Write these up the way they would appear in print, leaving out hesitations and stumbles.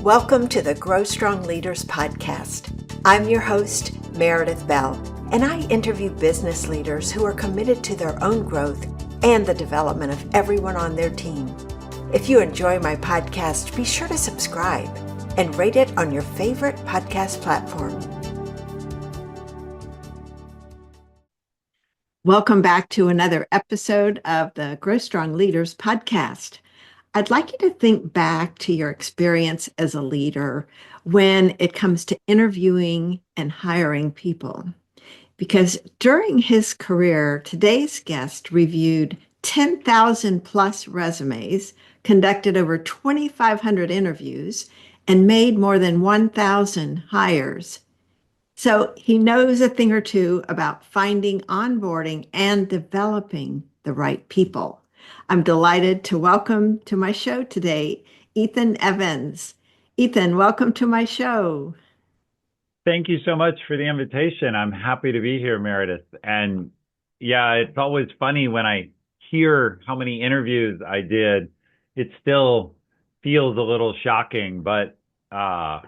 Welcome to the Grow Strong Leaders podcast. I'm your host, Meredith Bell, and I interview business leaders who are committed to their own growth and the development of everyone on their team. If you enjoy my podcast, be sure to subscribe and rate it on your favorite podcast platform. Welcome back to another episode of the Grow Strong Leaders podcast. I'd like you to think back to your experience as a leader when it comes to interviewing and hiring people. Because during his career, today's guest reviewed 10,000 plus resumes, conducted over 2,500 interviews, and made more than 1,000 hires. So he knows a thing or two about finding, onboarding, and developing the right people. I'm delighted to welcome to my show today, Ethan Evans. Ethan, welcome to my show. Thank you so much for the invitation. I'm happy to be here, Meredith. And yeah, it's always funny when I hear how many interviews I did. It still feels a little shocking, but I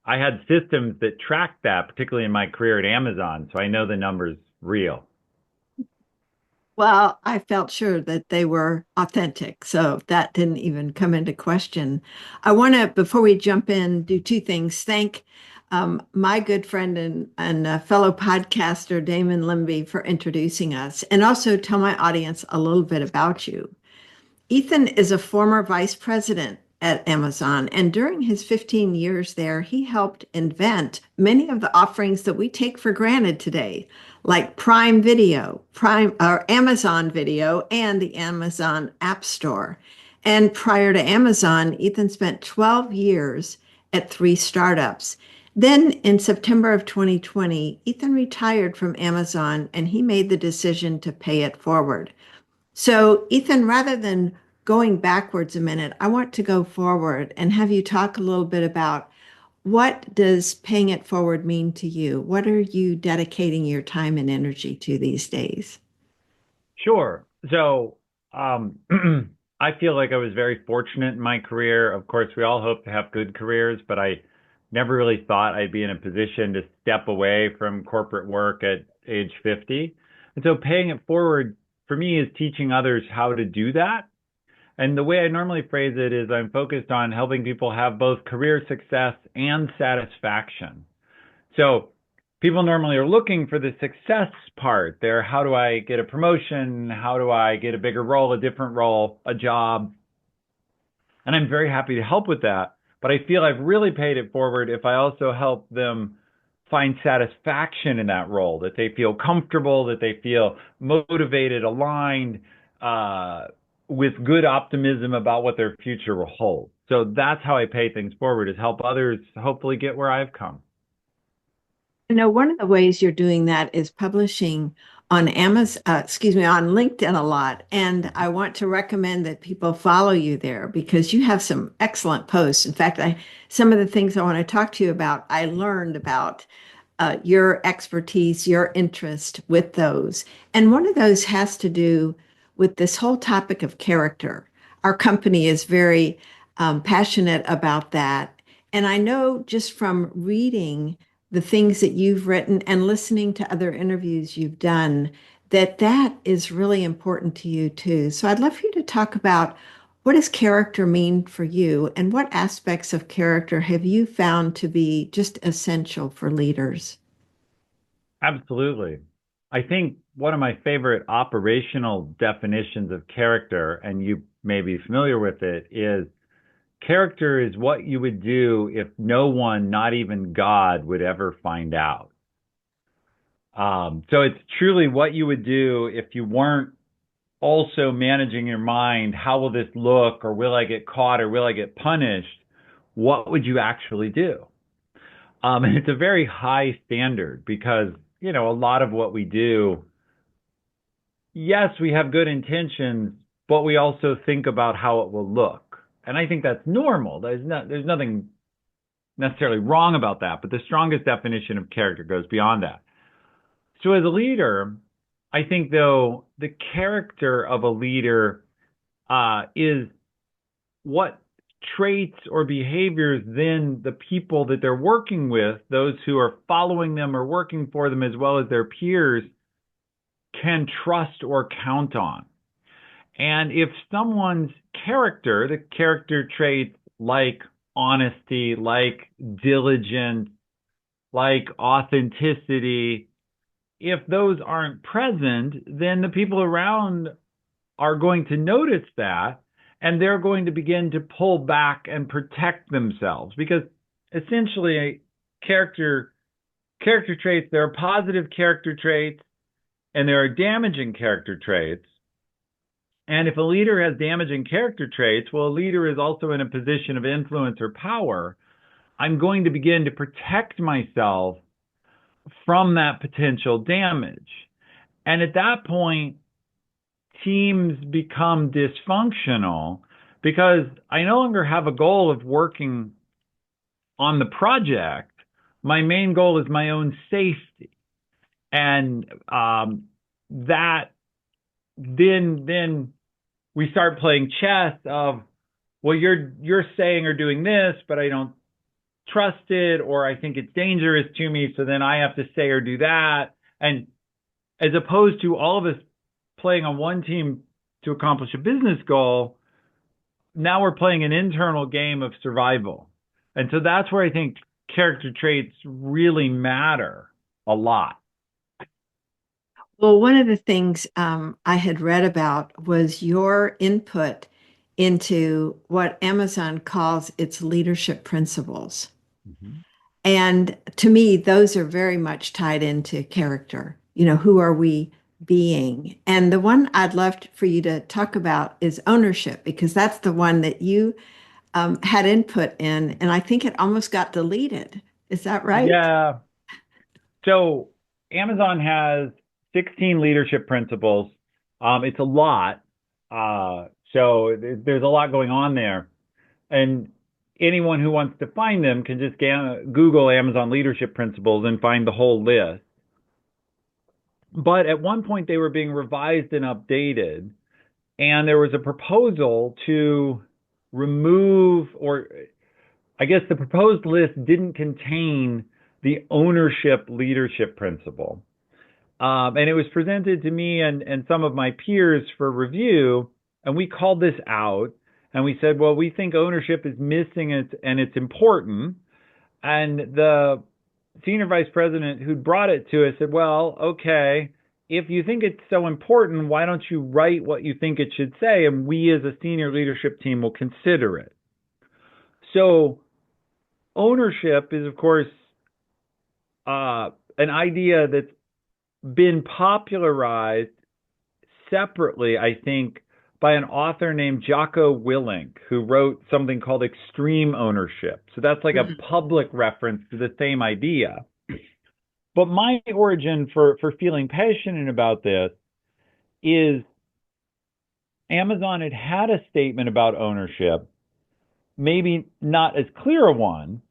had systems that tracked that, particularly in my career at Amazon. So I know the number's real. Well, I felt sure that they were authentic, so that didn't even come into question. I want to, before we jump in, do two things. Thank my good friend and fellow podcaster, Damon Limby, for introducing us, and also tell my audience a little bit about you. Ethan is a former vice president at Amazon, and during his 15 years there, he helped invent many of the offerings that we take for granted today, like Prime Video, Amazon Video, and the Amazon App Store. And prior to Amazon, Ethan spent 12 years at 3 startups. Then in September of 2020, Ethan retired from Amazon and he made the decision to pay it forward. So, Ethan, rather than going backwards a minute, I want to go forward and have you talk a little bit about what does paying it forward mean to you? What are you dedicating your time and energy to these days? Sure. So I feel like I was very fortunate in my career. Of course, we all hope to have good careers, but I never really thought I'd be in a position to step away from corporate work at age 50. And so paying it forward for me is teaching others how to do that. And the way I normally phrase it is I'm focused on helping people have both career success and satisfaction. So people normally are looking for the success part. They're, how do I get a promotion? How do I get a bigger role, a different role, a job? And I'm very happy to help with that. But I feel I've really paid it forward if I also help them find satisfaction in that role, that they feel comfortable, that they feel motivated, aligned, with good optimism about what their future will hold. So that's how I pay things forward, is help others hopefully get where I've come. You know, one of the ways you're doing that is publishing on on LinkedIn a lot. And I want to recommend that people follow you there because you have some excellent posts. In fact, some of the things I want to talk to you about, I learned about your expertise, your interest with those. And one of those has to do with this whole topic of character. Our company is very passionate about that. And I know just from reading the things that you've written and listening to other interviews you've done, that that is really important to you too. So I'd love for you to talk about what does character mean for you and what aspects of character have you found to be just essential for leaders? Absolutely. I think one of my favorite operational definitions of character, and you may be familiar with it, is character is what you would do if no one, not even God, would ever find out. So it's truly what you would do if you weren't also managing your mind. How will this look? Or will I get caught? Or will I get punished? What would you actually do? And it's a very high standard because, a lot of what we do, yes, we have good intentions, but we also think about how it will look. And I think that's normal. There's nothing necessarily wrong about that, but the strongest definition of character goes beyond that. So as a leader, I think though the character of a leader is what traits or behaviors then the people that they're working with, those who are following them or working for them, as well as their peers, can trust or count on. And if someone's character, the character traits like honesty, like diligence, like authenticity, if those aren't present, then the people around are going to notice that and they're going to begin to pull back and protect themselves because essentially character traits, there are positive character traits and there are damaging character traits. And if a leader has damaging character traits, well, a leader is also in a position of influence or power. I'm going to begin to protect myself from that potential damage. And at that point, teams become dysfunctional because I no longer have a goal of working on the project. My main goal is my own safety. And that then we start playing chess of, well, you're saying or doing this, but I don't trust it, or I think it's dangerous to me, so then I have to say or do that. And as opposed to all of us playing on one team to accomplish a business goal, now we're playing an internal game of survival. And so that's where I think character traits really matter a lot. Well, one of the things I had read about was your input into what Amazon calls its leadership principles. Mhm. And to me, those are very much tied into character. You know, who are we being? And the one I'd love for you to talk about is ownership, because that's the one that you had input in. And I think it almost got deleted. Is that right? Yeah. So Amazon has 16 leadership principles. It's a lot. So there's a lot going on there. And anyone who wants to find them can just Google Amazon leadership principles and find the whole list. But at one point, they were being revised and updated, and there was a proposal to remove, or I guess the proposed list didn't contain the ownership leadership principle. And it was presented to me and some of my peers for review, and we called this out. And we said, well, we think ownership is missing and it's important. And the senior vice president who brought it to us said, well, okay, if you think it's so important, why don't you write what you think it should say? And we as a senior leadership team will consider it. So ownership is, of course, an idea that's been popularized separately, I think, by an author named Jocko Willink, who wrote something called Extreme Ownership. So that's like a public reference to the same idea. But my origin for feeling passionate about this is Amazon had a statement about ownership, maybe not as clear a one,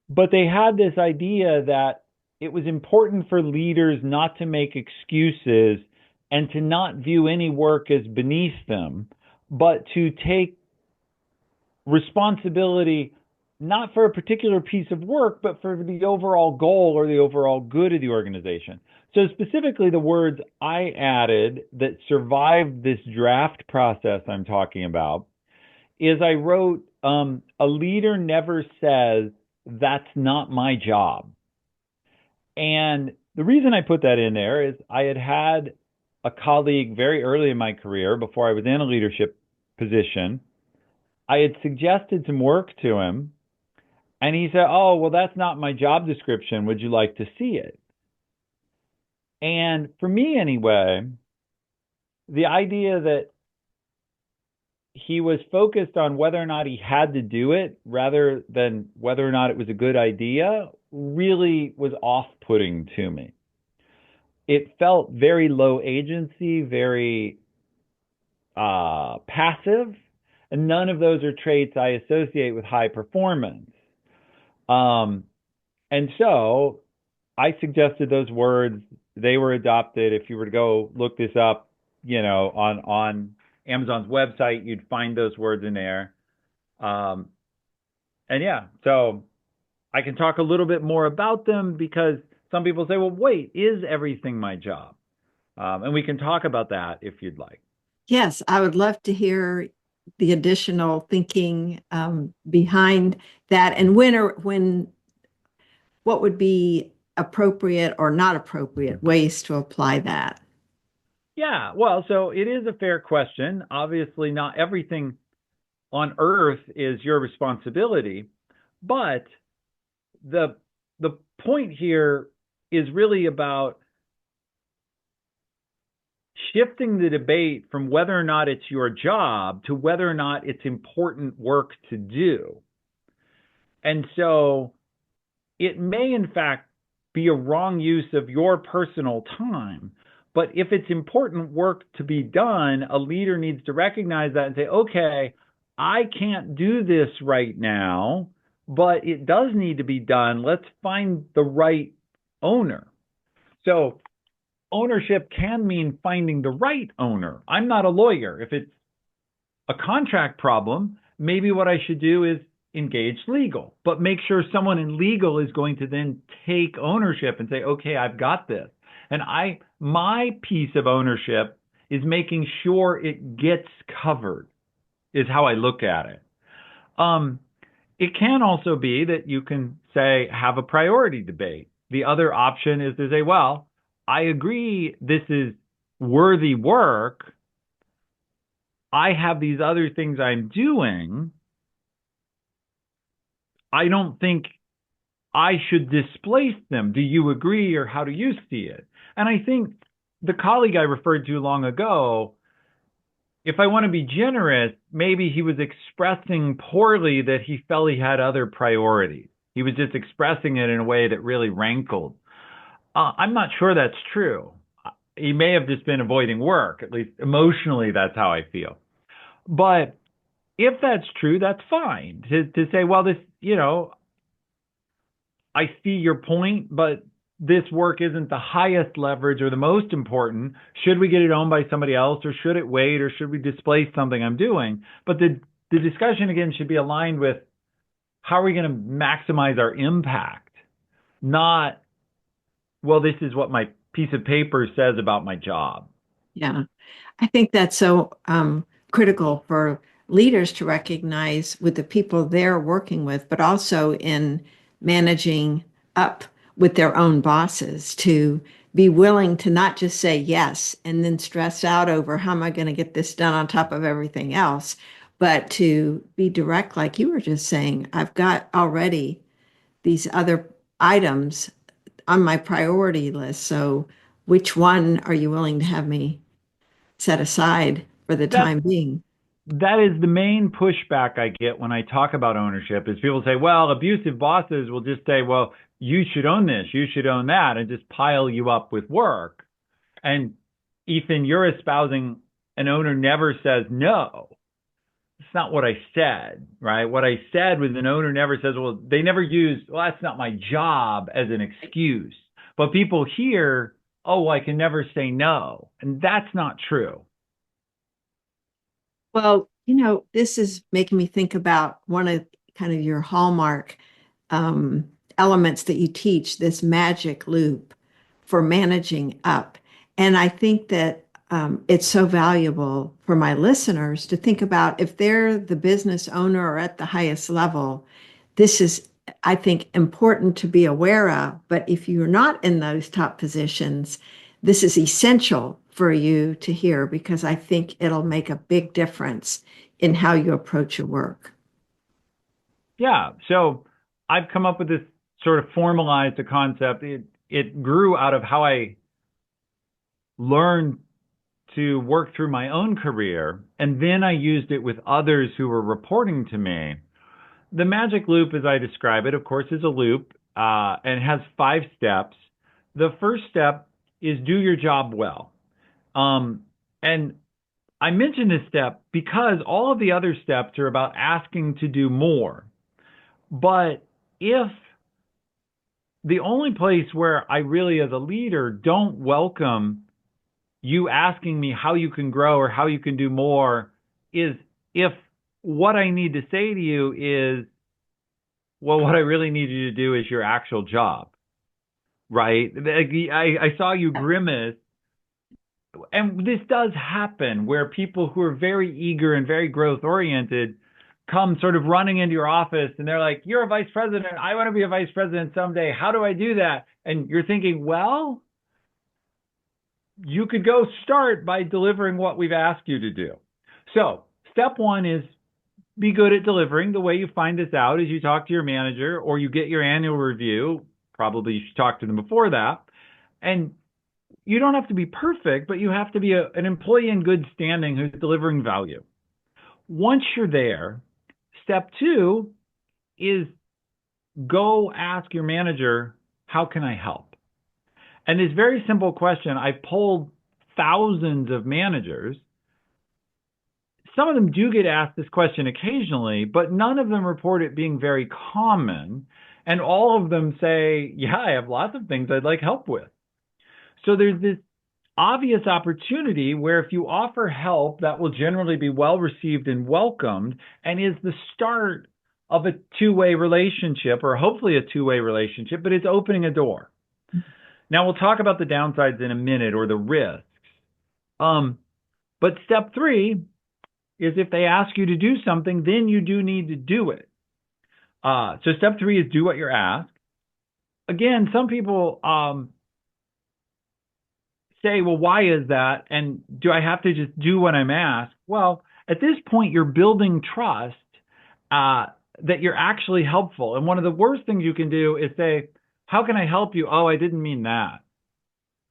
but they had this idea that it was important for leaders not to make excuses and to not view any work as beneath them, but to take responsibility not for a particular piece of work, but for the overall goal or the overall good of the organization. So specifically, the words I added that survived this draft process I'm talking about is I wrote, a leader never says, that's not my job. And the reason I put that in there is I had a colleague very early in my career, before I was in a leadership position. I had suggested some work to him, and he said, oh, well, that's not my job description. Would you like to see it? And for me, anyway, the idea that he was focused on whether or not he had to do it rather than whether or not it was a good idea really was off-putting to me. It felt very low agency, very passive, and none of those are traits I associate with high performance. Um, and so I suggested those words. They were adopted. If you were to go look this up, on Amazon's website, you'd find those words in there. Um, and yeah, so I can talk a little bit more about them because some people say, well, wait, is everything my job? And we can talk about that if you'd like. Yes, I would love to hear the additional thinking behind that, and what would be appropriate or not appropriate ways to apply that. Yeah, well, so it is a fair question. Obviously, not everything on earth is your responsibility, but the the point here is really about shifting the debate from whether or not it's your job to whether or not it's important work to do. And so it may, in fact, be a wrong use of your personal time. But if it's important work to be done, a leader needs to recognize that and say, okay, I can't do this right now, but it does need to be done. Let's find the right owner. So ownership can mean finding the right owner. I'm not a lawyer. If it's a contract problem, maybe what I should do is engage legal, but make sure someone in legal is going to then take ownership and say, okay, I've got this. And my piece of ownership is making sure it gets covered, is how I look at it. Um, it can also be that you can say, have a priority debate. The other option is to say, well, I agree this is worthy work. I have these other things I'm doing. I don't think I should displace them. Do you agree, or how do you see it? And I think the colleague I referred to long ago, if I want to be generous, maybe he was expressing poorly that he felt he had other priorities. He was just expressing it in a way that really rankled. I'm not sure that's true. He may have just been avoiding work, at least emotionally, that's how I feel. But if that's true, that's fine to say, well, this, I see your point, but this work isn't the highest leverage or the most important. Should we get it owned by somebody else, or should it wait, or should we displace something I'm doing? But the discussion again should be aligned with how are we going to maximize our impact, not, well, this is what my piece of paper says about my job. Yeah, I think that's so critical for leaders to recognize with the people they're working with, but also in managing up with their own bosses to be willing to not just say yes and then stress out over how am I going to get this done on top of everything else, but to be direct, like you were just saying, I've got already these other items on my priority list. So which one are you willing to have me set aside for the That's time being? that is the main pushback I get when I talk about ownership is people say, well, abusive bosses will just say, well, you should own this, you should own that, and just pile you up with work. And Ethan, you're espousing an owner never says no. It's not what I said, right? What I said was an owner never says, well, they never use, well, that's not my job as an excuse. But people hear, oh, I can never say no. And that's not true. Well, this is making me think about one of kind of your hallmark elements that you teach, this magic loop for managing up. And I think that it's so valuable for my listeners to think about if they're the business owner or at the highest level, this is, I think, important to be aware of. But if you're not in those top positions, this is essential for you to hear because I think it'll make a big difference in how you approach your work. Yeah. So I've come up with this sort of formalized a concept. It grew out of how I learned to work through my own career, and then I used it with others who were reporting to me. The magic loop, as I describe it, of course, is a loop and has 5 steps. The first step is do your job well. And I mention this step because all of the other steps are about asking to do more. But if the only place where I really, as a leader, don't welcome you asking me how you can grow or how you can do more is if what I need to say to you is, well, what I really need you to do is your actual job, right? I saw you grimace, and this does happen where people who are very eager and very growth oriented come sort of running into your office and they're like, "You're a vice president. I want to be a vice president someday. How do I do that?" And you're thinking, well, you could go start by delivering what we've asked you to do. So, step one is be good at delivering. The way you find this out is you talk to your manager or you get your annual review. Probably you should talk to them before that. And you don't have to be perfect, but you have to be an employee in good standing who's delivering value. Once you're there, step two is go ask your manager, how can I help? And this very simple question, I've polled thousands of managers. Some of them do get asked this question occasionally, but none of them report it being very common. And all of them say, yeah, I have lots of things I'd like help with. So there's this obvious opportunity where if you offer help, that will generally be well received and welcomed and is the start of a two-way relationship, or hopefully a two-way relationship, but it's opening a door. Now we'll talk about the downsides in a minute, or the risks. But step three is if they ask you to do something, then you do need to do it. So step three is do what you're asked. Again, some people say, well, why is that? And do I have to just do what I'm asked? Well, at this point, you're building trust that you're actually helpful. And one of the worst things you can do is say, how can I help you? Oh, I didn't mean that.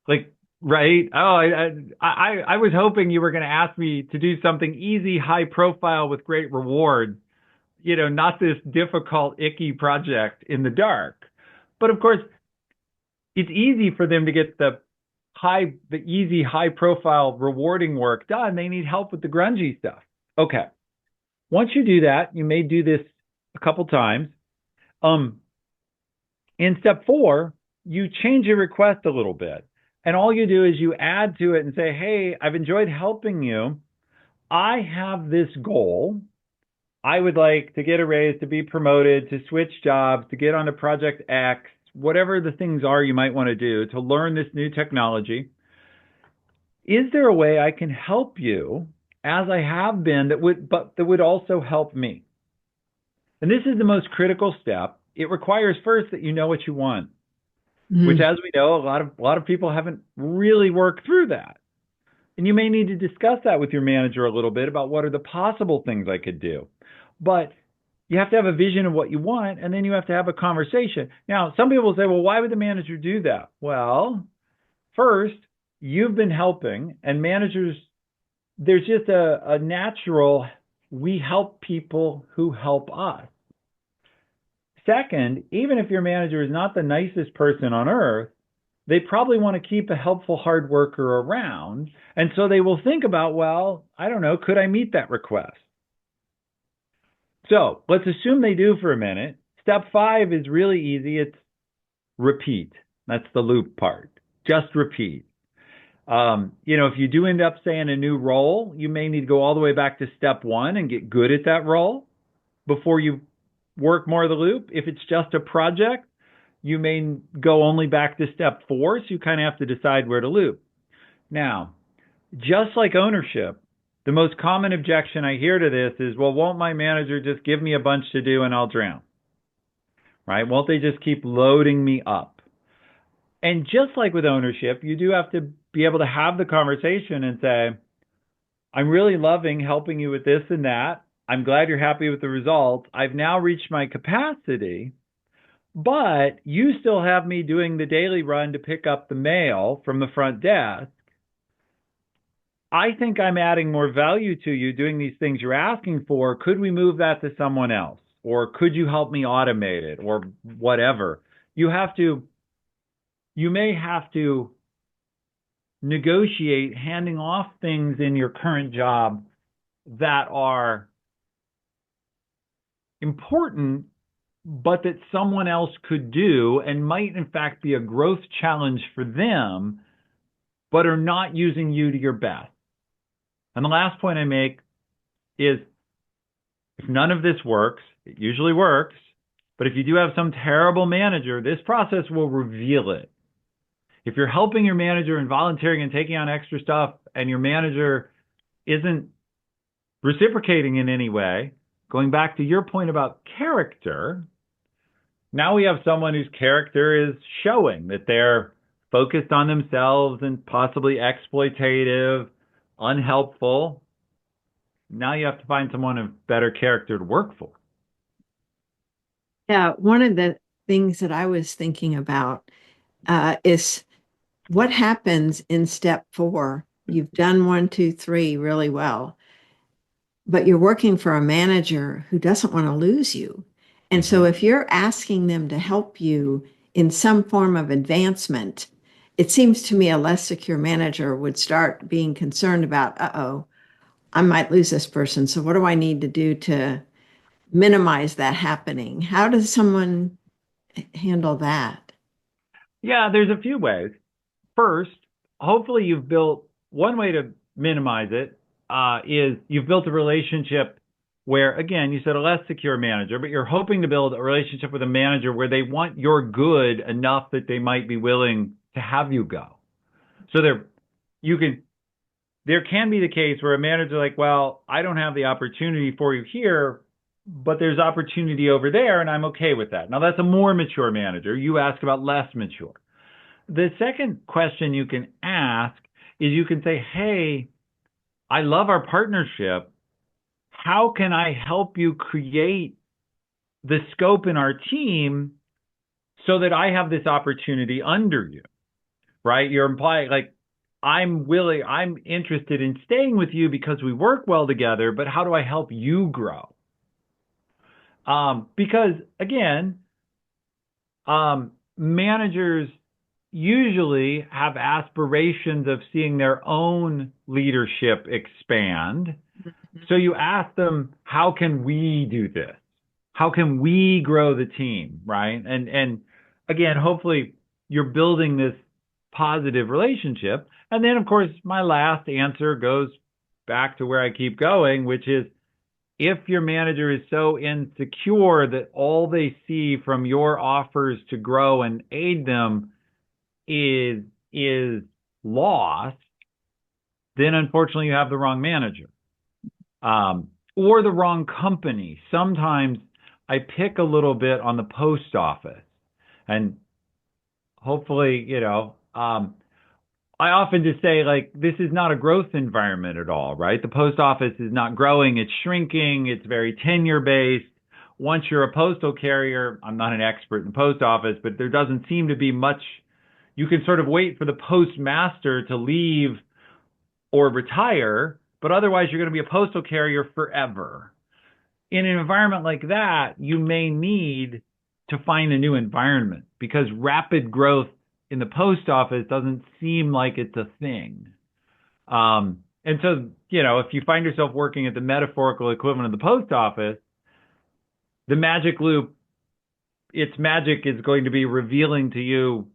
Like, right? Oh, I was hoping you were going to ask me to do something easy, high profile with great reward, not this difficult, icky project in the dark. But of course, it's easy for them to get the easy, high profile, rewarding work done. They need help with the grungy stuff. Okay. Once you do that, you may do this a couple times. In step four, you change your request a little bit. And all you do is you add to it and say, hey, I've enjoyed helping you. I have this goal. I would like to get a raise, to be promoted, to switch jobs, to get onto project X, whatever the things are you might want to do to learn this new technology. Is there a way I can help you as I have been that would also help me? And this is the most critical step. It requires first that you know what you want, which, as we know, a lot of people haven't really worked through that. And you may need to discuss that with your manager a little bit about what are the possible things I could do. But you have to have a vision of what you want, and then you have to have a conversation. Now, some people will say, well, why would the manager do that? Well, first, you've been helping, and managers, there's just a natural, we help people who help us. Second, even if your manager is not the nicest person on earth, they probably want to keep a helpful hard worker around. And so they will think about, well, I don't know, could I meet that request? So let's assume they do for a minute. Step five is really easy. It's repeat. That's the loop part. Just repeat. If you do end up saying a new role, you may need to go all the way back to step one and get good at that role before you work more of the loop. If it's just a project, you may go only back to step four, so you kind of have to decide where to loop. Now, just like ownership, the most common objection I hear to this is, well, won't my manager just give me a bunch to do and I'll drown? Right? Won't they just keep loading me up? And just like with ownership, you do have to be able to have the conversation and say, I'm really loving helping you with this and that. I'm glad you're happy with the results. I've now reached my capacity, but you still have me doing the daily run to pick up the mail from the front desk. I think I'm adding more value to you doing these things you're asking for. Could we move that to someone else? Or could you help me automate it or whatever? You may have to negotiate handing off things in your current job that are important, but that someone else could do and might in fact be a growth challenge for them, but are not using you to your best. And the last point I make is If none of this works, it usually works, but if you do have some terrible manager, this process will reveal it. If you're helping your manager and volunteering and taking on extra stuff and your manager isn't reciprocating in any way, going back to your point about character, now we have someone whose character is showing that they're focused on themselves and possibly exploitative, unhelpful. Now you have to find someone of better character to work for. Yeah, one of the things that I was thinking about is what happens in step four. You've done one, two, three really well, but you're working for a manager who doesn't want to lose you. And so Mm-hmm. if you're asking them to help you in some form of advancement, it seems to me a less secure manager would start being concerned about, uh-oh, I might lose this person. So what do I need to do to minimize that happening? How does someone handle that? Yeah, there's a few ways. First, hopefully you've built one way to minimize it is you've built a relationship where, again, you said a less secure manager, but you're hoping to build a relationship with a manager where they want your good enough that they might be willing to have you go. So you can, there can be the case where a manager like, well, I don't have the opportunity for you here, but there's opportunity over there, and I'm okay with that. Now that's a more mature manager. You ask about less mature. The second question you can ask is you can say, hey, I love our partnership. How can I help you create the scope in our team so that I have this opportunity under you? Right? You're implying like, I'm interested in staying with you because we work well together, but how do I help you grow? Because again, managers usually have aspirations of seeing their own leadership expand. So you ask them, how can we do this? How can we grow the team? Right. And again, hopefully you're building this positive relationship. And then of course, my last answer goes back to where I keep going, which is if your manager is so insecure that all they see from your offers to grow and aid them is lost, then unfortunately you have the wrong manager, or the wrong company. Sometimes I pick a little bit on the post office, and hopefully, I often just say like this is not a growth environment at all, right? The post office is not growing; it's shrinking. It's very tenure based. Once you're a postal carrier, I'm not an expert in the post office, but there doesn't seem to be much. You can sort of wait for the postmaster to leave or retire, but otherwise you're going to be a postal carrier forever. In an environment like that, you may need to find a new environment because rapid growth in the post office doesn't seem like it's a thing. And so, if you find yourself working at the metaphorical equivalent of the post office, the magic loop, its magic is going to be revealing to you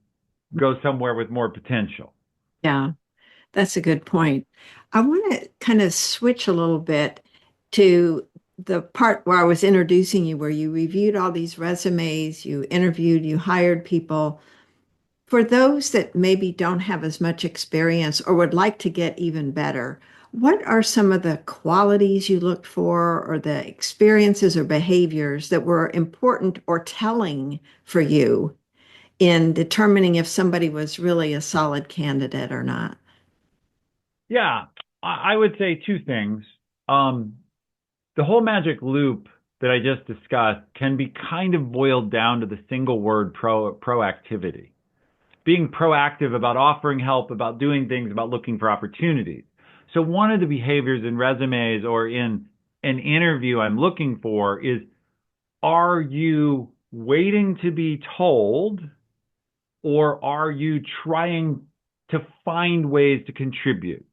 go somewhere with more potential. Yeah, that's a good point. I want to kind of switch a little bit to the part where I was introducing you, where you reviewed all these resumes, you interviewed, you hired people. For those that maybe don't have as much experience or would like to get even better, what are some of the qualities you looked for or the experiences or behaviors that were important or telling for you in determining if somebody was really a solid candidate or not? Yeah, I would say two things. Um, the whole magic loop that I just discussed can be kind of boiled down to the single word proactivity. Being proactive about offering help, about doing things, about looking for opportunities. So one of the behaviors in resumes or in an interview I'm looking for is, are you waiting to be told or are you trying to find ways to contribute?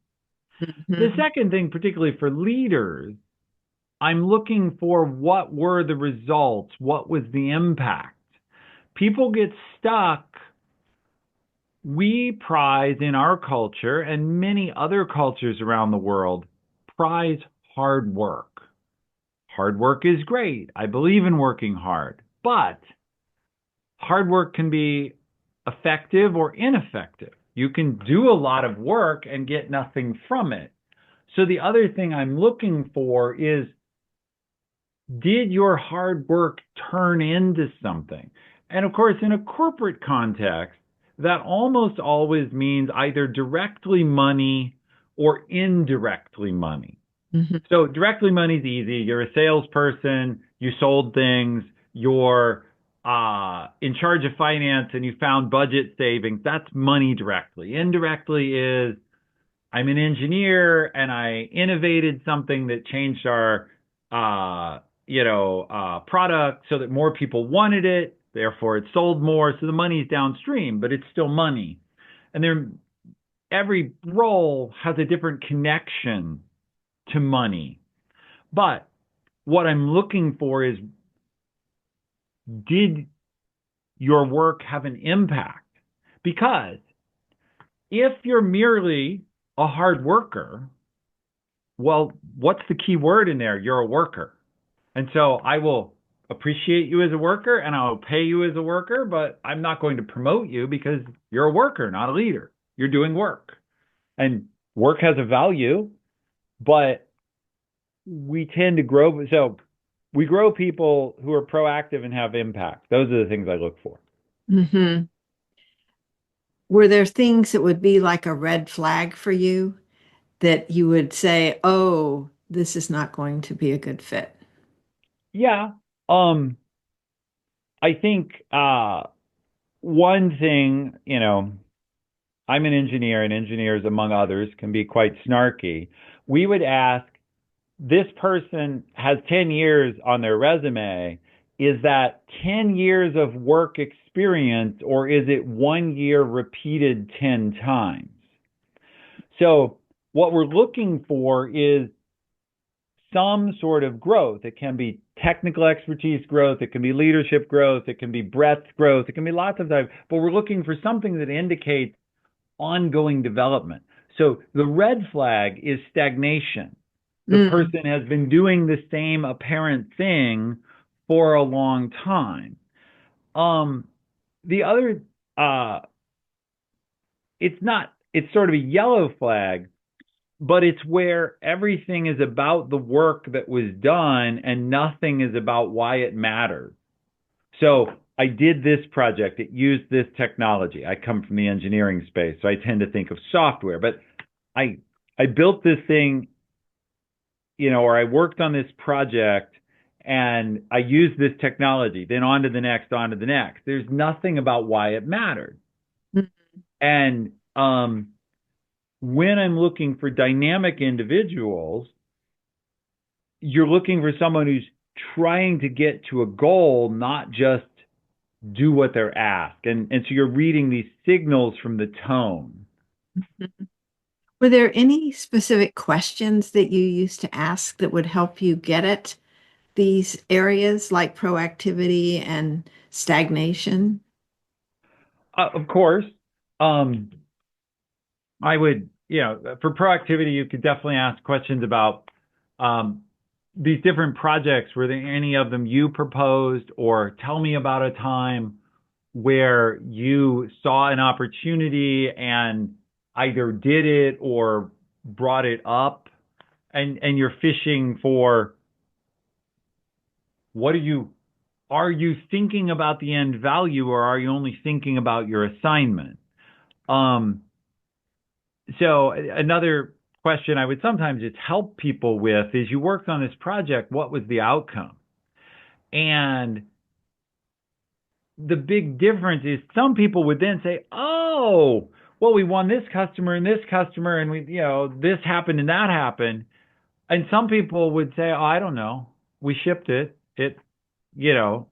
The Mhm. second thing, particularly for leaders, I'm looking for what were the results? What was the impact? People get stuck. We prize in our culture and many other cultures around the world prize hard work. hard work is great. I believe in working hard, but hard work can be effective or ineffective. You can do a lot of work and get nothing from it. So the other thing I'm looking for is, did your hard work turn into something? And of course, in a corporate context, that almost always means either directly money or indirectly money. Mhm. So directly money's easy. You're a salesperson, you sold things, you're in charge of finance and you found budget savings. That's money directly. Indirectly is, I'm an engineer and I innovated something that changed our product so that more people wanted it, therefore it sold more. So the money's downstream, but it's still money. And there every role has a different connection to money. But what I'm looking for is, did your work have an impact? Because if you're merely a hard worker, well, what's the key word in there? You're a worker. And so I will appreciate you as a worker and I'll pay you as a worker, but I'm not going to promote you because you're a worker, not a leader. You're doing work. And work has a value, but we tend to grow. So we grow people who are proactive and have impact. Those are the things I look for. Mhm. Were there things that would be like a red flag for you that you would say, oh, this is not going to be a good fit? Yeah. Um, I think one thing, I'm an engineer, and engineers, among others, can be quite snarky. We would ask, this person has 10 years on their resume. Is that 10 years of work experience, or is it 1 year repeated 10 times? So, what we're looking for is some sort of growth. It can be technical expertise growth, it can be leadership growth, it can be breadth growth, it can be lots of types, but we're looking for something that indicates ongoing development. So the red flag is stagnation. The Mm. person has been doing the same apparent thing for a long time. Um, the other, it's sort of a yellow flag, but it's where everything is about the work that was done and nothing is about why it mattered. So I did this project. It used this technology. I come from the engineering space, so I tend to think of software. But I I built this thing, or I worked on this project and I used this technology. Then on to the next, on to the next. There's nothing about why it mattered. Mm. And when I'm looking for dynamic individuals, you're looking for someone who's trying to get to a goal, not just do what they're asked. And so you're reading these signals from the tone. Were there any specific questions that you used to ask that would help you get at these areas like proactivity and stagnation? Of course, um, I would, for proactivity, you could definitely ask questions about um, these different projects. Were there any of them you proposed, or tell me about a time where you saw an opportunity and either did it or brought it up, and you're fishing for, what are you thinking about the end value, or are you only thinking about your assignment? Um, so another question I would sometimes just help people with is, you worked on this project, what was the outcome? And the big difference is, some people would then say, oh, well, we won this customer and this customer, and this happened and that happened. And some people would say, oh, I don't know. We shipped it.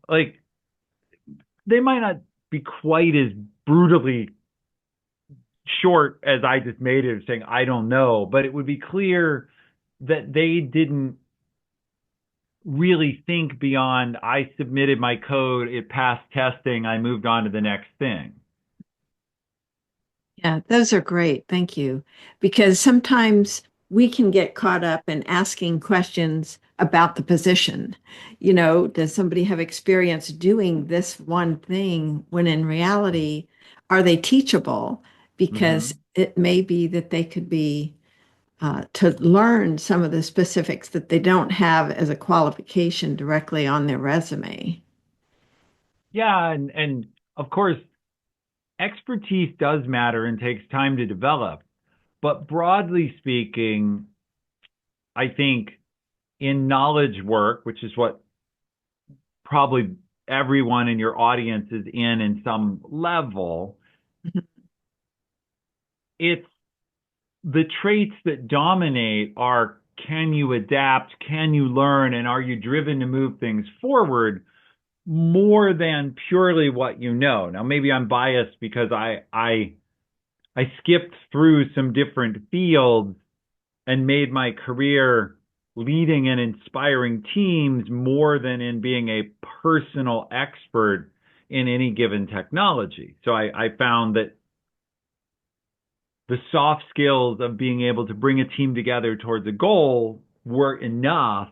Like, they might not be quite as brutally short as I just made it, saying, I don't know, but it would be clear that they didn't really think beyond, I submitted my code, it passed testing, I moved on to the next thing. Yeah, those are great. Thank you. Because sometimes we can get caught up in asking questions about the position. Does somebody have experience doing this one thing when in reality, are they teachable? Because Hmm. it may be that they could be to learn some of the specifics that they don't have as a qualification directly on their resume. Yeah, and of course, expertise does matter and takes time to develop. But broadly speaking, I think in knowledge work, which is what probably everyone in your audience is in some level, it's the traits that dominate are can you adapt, can you learn, and are you driven to move things forward more than purely what you know. Now, maybe I'm biased because I skipped through some different fields and made my career leading and inspiring teams more than in being a personal expert in any given technology. So I found that the soft skills of being able to bring a team together towards a goal were enough.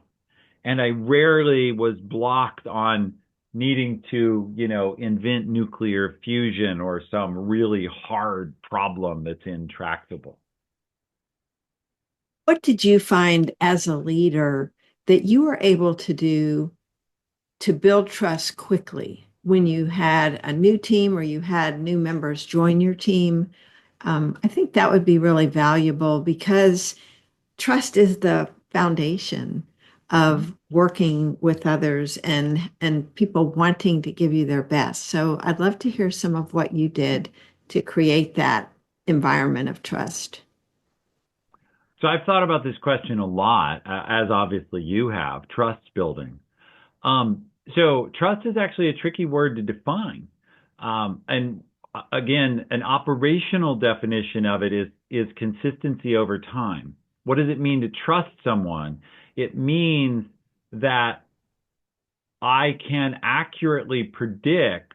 And I rarely was blocked on needing to, invent nuclear fusion or some really hard problem that's intractable. What did you find as a leader that you were able to do to build trust quickly when you had a new team or you had new members join your team? I think that would be really valuable because trust is the foundation Mm-hmm. of working with others and people wanting to give you their best. So I'd love to hear some of what you did to create that environment of trust. So I've thought about this question a lot, as obviously you have, trust building. Um, so trust is actually a tricky word to define. And again, an operational definition of it is consistency over time. What does it mean to trust someone? It means that I can accurately predict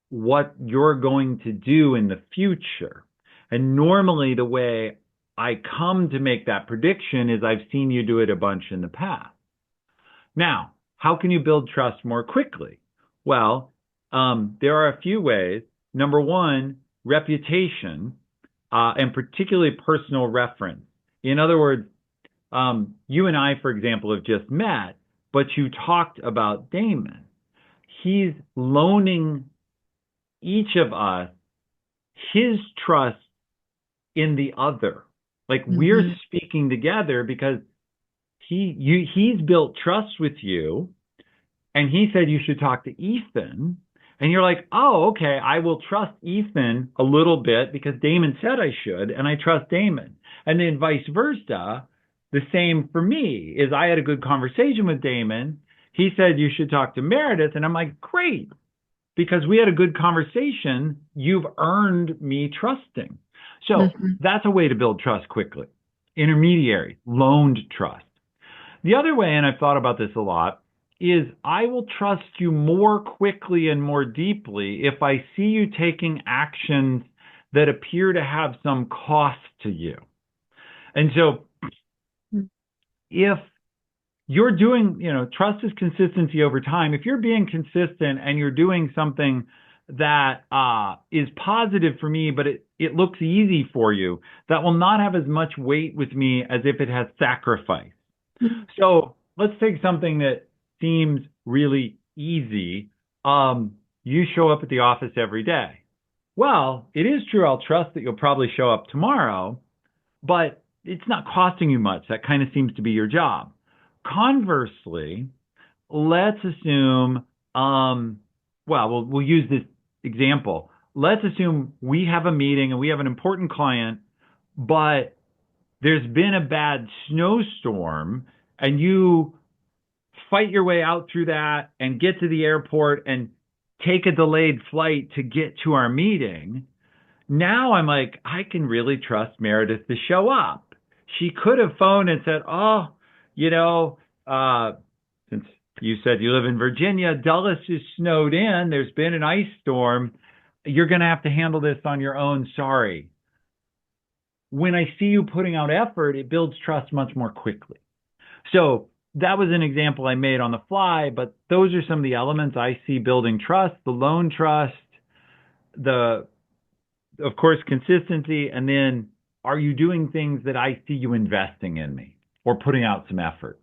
what you're going to do in the future. And normally the way I come to make that prediction is I've seen you do it a bunch in the past. Now, how can you build trust more quickly? Well, there are a few ways. Number one, reputation, and particularly personal reference. In other words, you and I, for example, have just met, but you talked about Damon. He's loaning each of us his trust in the other. Like we're Mhm. speaking together because he's built trust with you, and he said you should talk to Ethan. And you're like, oh, okay, I will trust Ethan a little bit because Damon said I should, and I trust Damon. And then vice versa, the same for me is I had a good conversation with Damon. He said you should talk to Meredith, and I'm like, great, because we had a good conversation. You've earned me trusting. So Mhm. that's a way to build trust quickly. Intermediary, loaned trust. The other way, and I've thought about this a lot, is I will trust you more quickly and more deeply if I see you taking actions that appear to have some cost to you. And so if you're doing, trust is consistency over time. If you're being consistent and you're doing something that is positive for me, but it looks easy for you, that will not have as much weight with me as if it has sacrifice. So let's take something that seems really easy. You show up at the office every day. Well, it is true. I'll trust that you'll probably show up tomorrow, but it's not costing you much. That kind of seems to be your job. Conversely, let's assume, we'll use this example. Let's assume we have a meeting and we have an important client, but there's been a bad snowstorm and you fight your way out through that and get to the airport and take a delayed flight to get to our meeting. Now I'm like, I can really trust Meredith to show up. She could have phoned and said, oh, you know, uh, since you said you live in Virginia, Dulles is snowed in. There's been an ice storm. You're going to have to handle this on your own. Sorry. When I see you putting out effort, it builds trust much more quickly. So that was an example I made on the fly, but those are some of the elements I see building trust, the loan trust, the, of course, consistency, and then are you doing things that I see you investing in me or putting out some effort?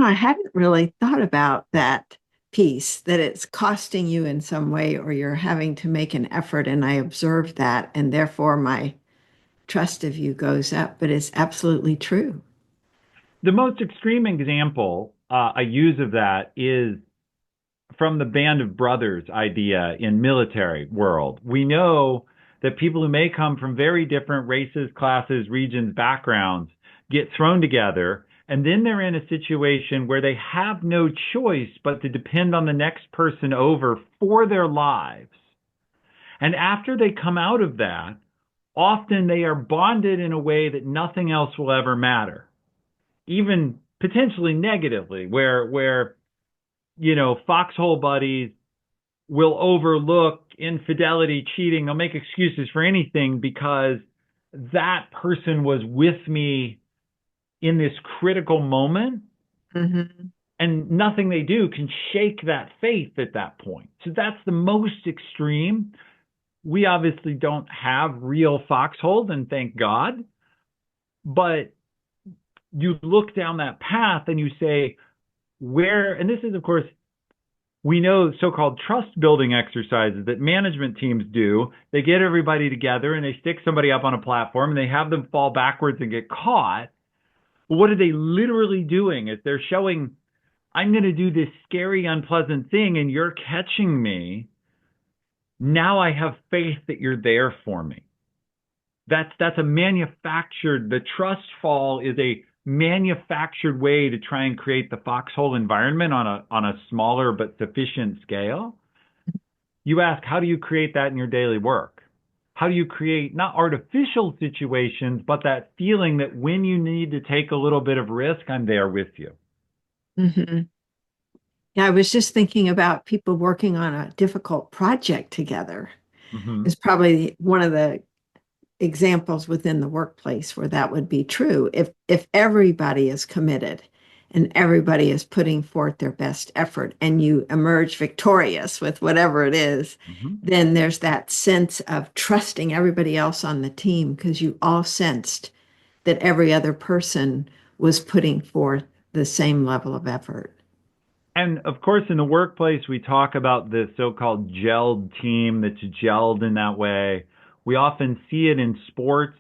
I hadn't really thought about that piece, that it's costing you in some way or you're having to make an effort. And I observed that, and therefore my trust of you goes up. But it's absolutely true. The most extreme example I use of that is from the band of brothers idea in military world. We know that people who may come from very different races, classes, regions, backgrounds get thrown together, and then they're in a situation where they have no choice but to depend on the next person over for their lives. And after they come out of that, often they are bonded in a way that nothing else will ever matter, even potentially negatively, where foxhole buddies will overlook infidelity, cheating. They'll make excuses for anything because that person was with me in this critical moment, Hmm. and nothing they do can shake that faith at that point. So that's the most extreme. We obviously don't have real foxholes, and thank God, but you look down that path and you say, where, and this is, of course, we know so-called trust building exercises that management teams do. They get everybody together and they stick somebody up on a platform and they have them fall backwards and get caught. Well, what are they literally doing? Is they're showing, I'm going to do this scary, unpleasant thing and you're catching me. Now I have faith that you're there for me. That's a manufactured, the trust fall is a manufactured way to try and create the foxhole environment on a smaller but sufficient scale. You ask, how do you create that in your daily work? How do you create not artificial situations, but that feeling that when you need to take a little bit of risk, I'm there with you? Hmm. Yeah, I was just thinking about people working on a difficult project together. Hmm. Is probably one of the examples within the workplace where that would be true. If everybody is committed and everybody is putting forth their best effort and you emerge victorious with whatever it is, Hmm. then there's that sense of trusting everybody else on the team because you all sensed that every other person was putting forth the same level of effort. And of course, in the workplace, we talk about the so-called gelled team that's gelled in that way. We often see it in sports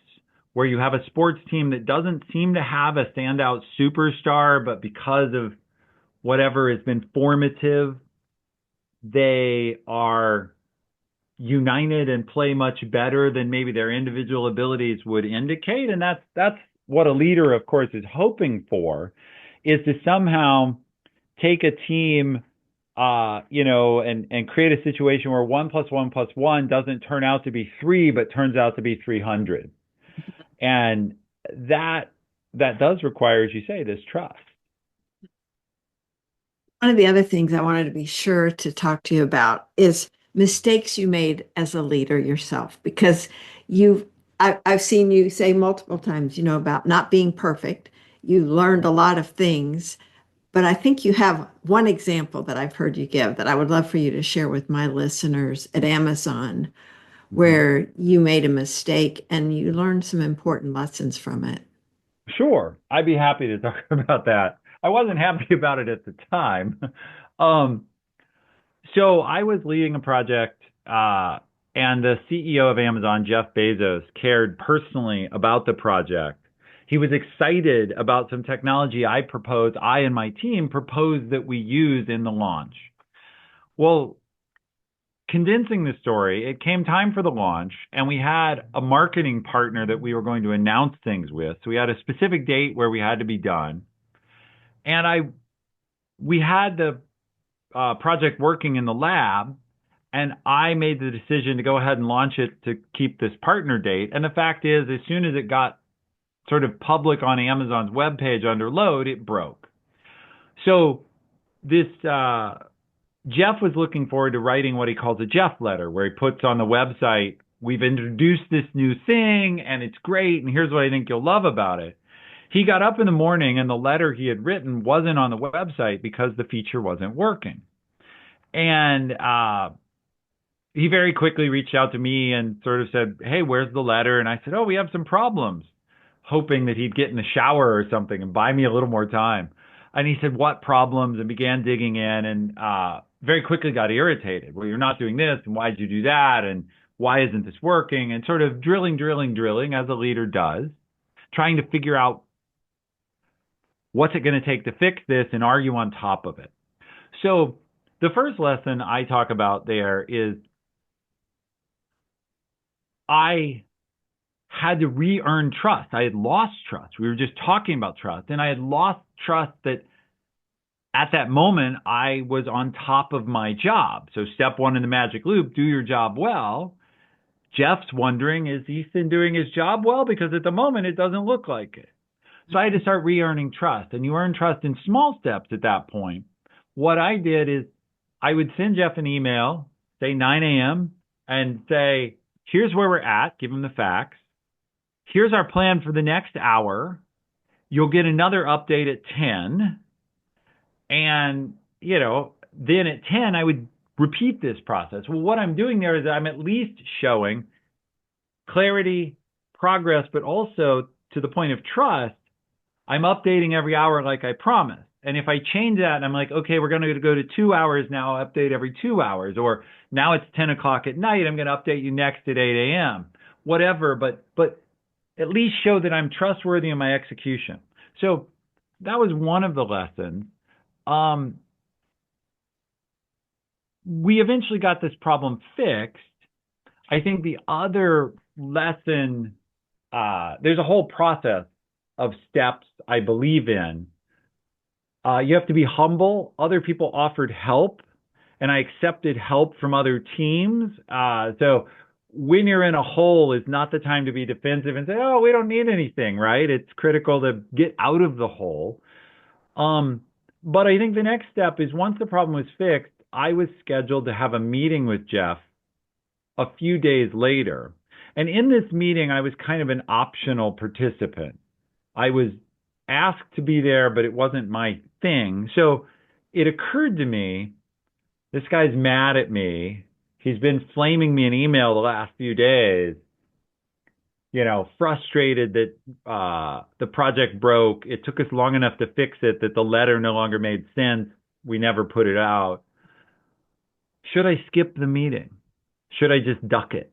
where you have a sports team that doesn't seem to have a standout superstar, but because of whatever has been formative, they are united and play much better than maybe their individual abilities would indicate. And that's what a leader, of course, is hoping for, is to somehow take a team, and create a situation where 1 + 1 + 1 doesn't turn out to be three, but turns out to be 300. And that that does require, as you say, this trust. One of the other things I wanted to be sure to talk to you about is mistakes you made as a leader yourself, because I've seen you say multiple times, about not being perfect. You learned a lot of things, but I think you have one example that I've heard you give that I would love for you to share with my listeners at Amazon, Mhm. where you made a mistake and you learned some important lessons from it. Sure, I'd be happy to talk about that. I wasn't happy about it at the time. Um, So I was leading a project, and the CEO of Amazon, Jeff Bezos, cared personally about the project. He was excited about some technology I and my team proposed that we use in the launch. Well, condensing the story, it came time for the launch, and we had a marketing partner that we were going to announce things with. So we had a specific date where we had to be done. And we had the project working in the lab, and I made the decision to go ahead and launch it to keep this partner date. And the fact is, as soon as it got sort of public on Amazon's webpage under load, it broke. So this Jeff was looking forward to writing what he calls a Jeff letter, where he puts on the website, we've introduced this new thing and it's great, and here's what I think you'll love about it. He got up in the morning and the letter he had written wasn't on the website because the feature wasn't working. And he very quickly reached out to me and sort of said, "Hey, where's the letter?" And I said, "Oh, we have some problems," hoping that he'd get in the shower or something and buy me a little more time. And he said, "What problems?" and began digging in and very quickly got irritated. "Well, you're not doing this, and why'd you do that? And why isn't this working?" And sort of drilling, as a leader does, trying to figure out what's it going to take to fix this and are you on top of it? So the first lesson I talk about there is I had to re-earn trust. I had lost trust. We were just talking about trust, and I had lost trust that at that moment I was on top of my job. So step one in the magic loop, do your job well. Jeff's wondering, is Ethan doing his job well? Because at the moment it doesn't look like it. So I had to start re-earning trust, and you earn trust in small steps at that point. What I did is I would send Jeff an email, say 9 a.m., and say, here's where we're at, give him the facts. Here's our plan for the next hour. You'll get another update at 10. And, then at 10, I would repeat this process. Well, what I'm doing there is I'm at least showing clarity, progress, but also to the point of trust, I'm updating every hour like I promised. And if I change that and I'm like, okay, we're going to go to 2 hours now, I'll update every 2 hours, or now it's 10 o'clock at night, I'm going to update you next at 8 a.m., whatever, but at least show that I'm trustworthy in my execution. So that was one of the lessons. We eventually got this problem fixed. I think the other lesson, there's a whole process of steps I believe in. You have to be humble. Other people offered help, and I accepted help from other teams. So when you're in a hole is not the time to be defensive and say, "Oh, we don't need anything," right? It's critical to get out of the hole. But I think the next step is once the problem was fixed, I was scheduled to have a meeting with Jeff a few days later. And in this meeting, I was kind of an optional participant. I was asked to be there, but it wasn't my thing. So it occurred to me, this guy's mad at me. He's been flaming me in email the last few days, frustrated that the project broke. It took us long enough to fix it that the letter no longer made sense. We never put it out. Should I skip the meeting? Should I just duck it?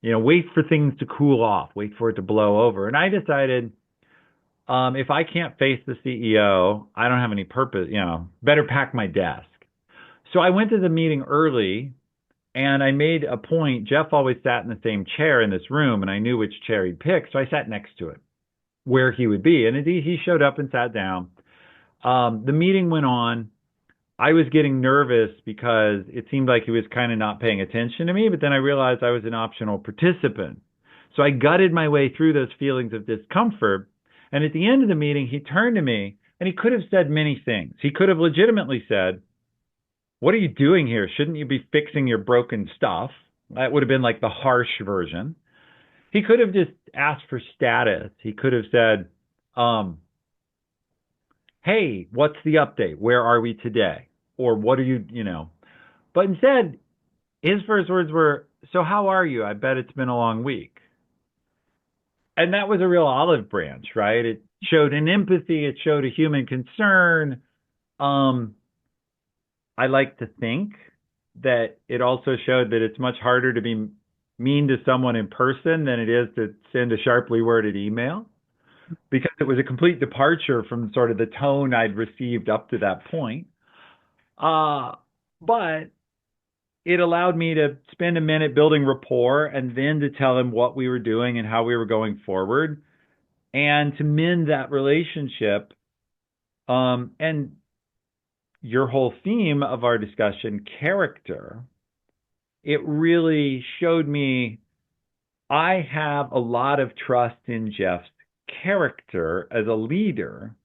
Wait for things to cool off, wait for it to blow over. And I decided, if I can't face the CEO, I don't have any purpose, better pack my desk. So I went to the meeting early and I made a point. Jeff always sat in the same chair in this room and I knew which chair he'd pick. So I sat next to it where he would be. And indeed, he showed up and sat down. The meeting went on. I was getting nervous because it seemed like he was kind of not paying attention to me, but then I realized I was an optional participant. So I gutted my way through those feelings of discomfort. And at the end of the meeting, he turned to me and he could have said many things. He could have legitimately said, "What are you doing here? Shouldn't you be fixing your broken stuff?" That would have been like the harsh version. He could have just asked for status. He could have said, "Hey, what's the update? Where are we today?" Or what are you. But instead, his first words were, "So how are you? I bet it's been a long week." And that was a real olive branch, right? It showed an empathy. It showed a human concern. I like to think that it also showed that it's much harder to be mean to someone in person than it is to send a sharply worded email, because it was a complete departure from sort of the tone I'd received up to that point. But it allowed me to spend a minute building rapport and then to tell him what we were doing and how we were going forward and to mend that relationship. And your whole theme of our discussion, character, it really showed me I have a lot of trust in Jeff's character as a leader,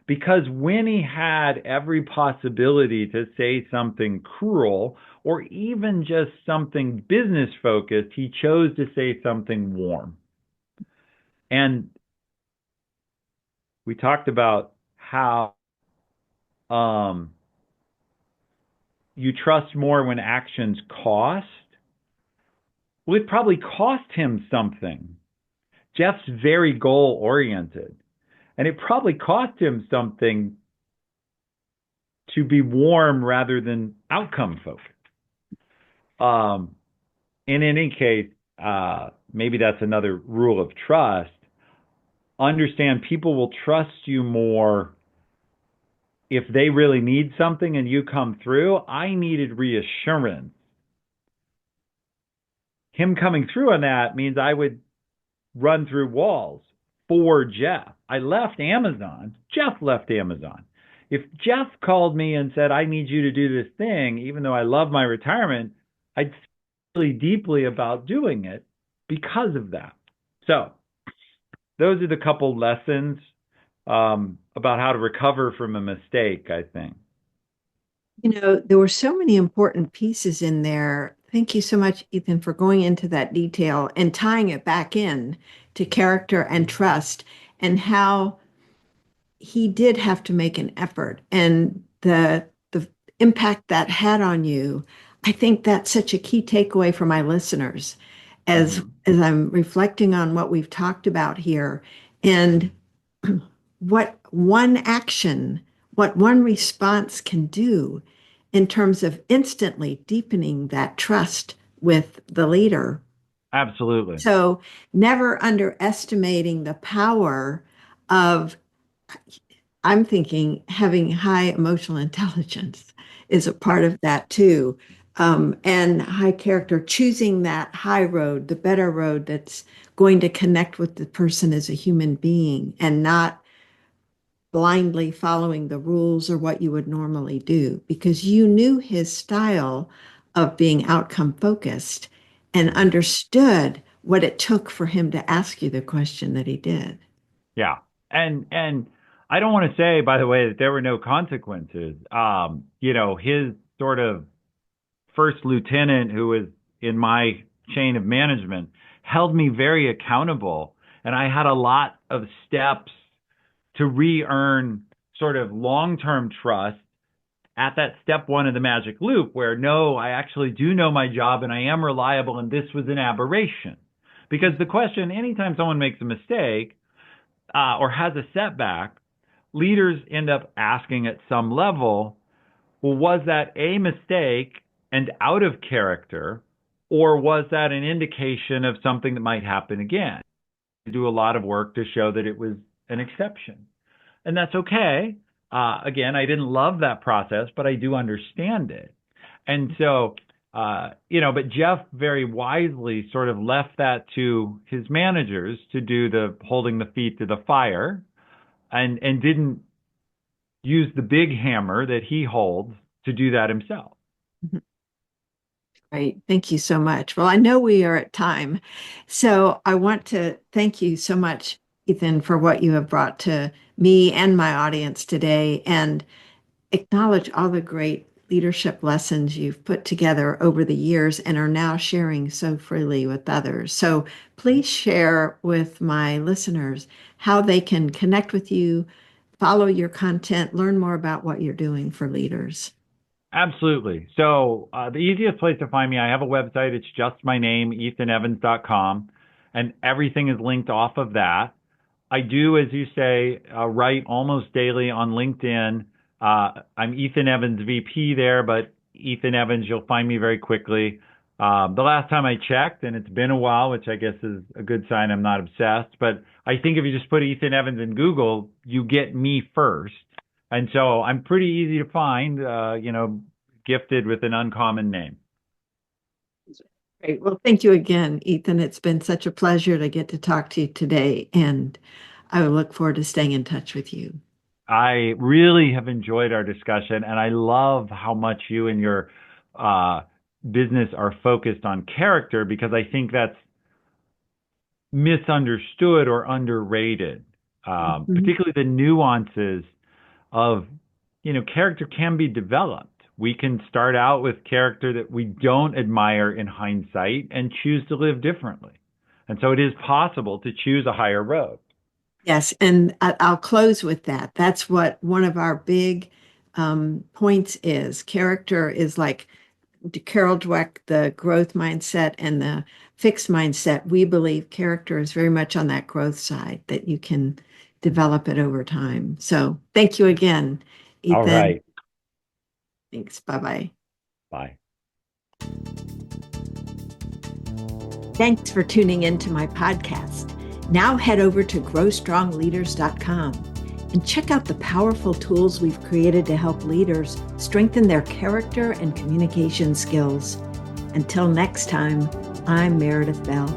because when he had every possibility to say something cruel or even just something business focused, he chose to say something warm. And we talked about how um, you trust more when actions cost. Well, it probably cost him something. Jeff's very goal oriented, and it probably cost him something to be warm rather than outcome focused. Um, in any case, maybe that's another rule of trust. Understand people will trust you more if they really need something and you come through. I needed reassurance. Him coming through on that means I would run through walls for Jeff. I left Amazon. Jeff left Amazon. If Jeff called me and said, I need you to do this thing, even though I love my retirement, I'd feel really deeply about doing it because of that. So those are the couple lessons about how to recover from a mistake, I think. There were so many important pieces in there. Thank you so much, Ethan, for going into that detail and tying it back in to character and trust and how he did have to make an effort and the impact that had on you. I think that's such a key takeaway for my listeners as Mm-hmm. as I'm reflecting on what we've talked about here and what one action, what one response can do in terms of instantly deepening that trust with the leader. Absolutely. So never underestimating the power of, I'm thinking having high emotional intelligence is a part of that too. And high character, choosing that high road, the better road that's going to connect with the person as a human being and not blindly following the rules or what you would normally do because you knew his style of being outcome focused and understood what it took for him to ask you the question that he did. Yeah. And I don't want to say, by the way, that there were no consequences. His sort of first lieutenant who was in my chain of management held me very accountable. And I had a lot of steps to re-earn sort of long-term trust at that step one of the magic loop where no, I actually do know my job and I am reliable and this was an aberration. Because the question, anytime someone makes a mistake or has a setback, leaders end up asking at some level, well, was that a mistake and out of character, or was that an indication of something that might happen again? Do a lot of work to show that it was an exception. And that's okay. Again, I didn't love that process, but I do understand it. And so, but Jeff very wisely sort of left that to his managers to do the holding the feet to the fire and didn't use the big hammer that he holds to do that himself. Great. Thank you so much. Well, I know we are at time. So I want to thank you so much, Ethan, for what you have brought to me and my audience today and acknowledge all the great leadership lessons you've put together over the years and are now sharing so freely with others. So please share with my listeners how they can connect with you, follow your content, learn more about what you're doing for leaders. Absolutely. So the easiest place to find me, I have a website. It's just my name, ethanevans.com, and everything is linked off of that. I do, as you say, write almost daily on LinkedIn. I'm Ethan Evans VP there, but Ethan Evans, you'll find me very quickly. The last time I checked, and it's been a while, which I guess is a good sign I'm not obsessed, but I think if you just put Ethan Evans in Google, you get me first. And so I'm pretty easy to find, gifted with an uncommon name. Great. Well, thank you again, Ethan. It's been such a pleasure to get to talk to you today, and I will look forward to staying in touch with you. I really have enjoyed our discussion, and I love how much you and your uh, business are focused on character because I think that's misunderstood or underrated, Mhm. particularly the nuances of, character can be developed. We can start out with character that we don't admire in hindsight and choose to live differently. And so it is possible to choose a higher road. Yes, and I'll close with that. That's what one of our big points is. Character is like Carol Dweck, the growth mindset and the fixed mindset. We believe character is very much on that growth side, that you can develop it over time. So thank you again, All Ethan. right. Thanks. Bye-bye. Bye. Thanks for tuning in to my podcast. Now head over to growstrongleaders.com and check out the powerful tools we've created to help leaders strengthen their character and communication skills. Until next time, I'm Meredith Bell.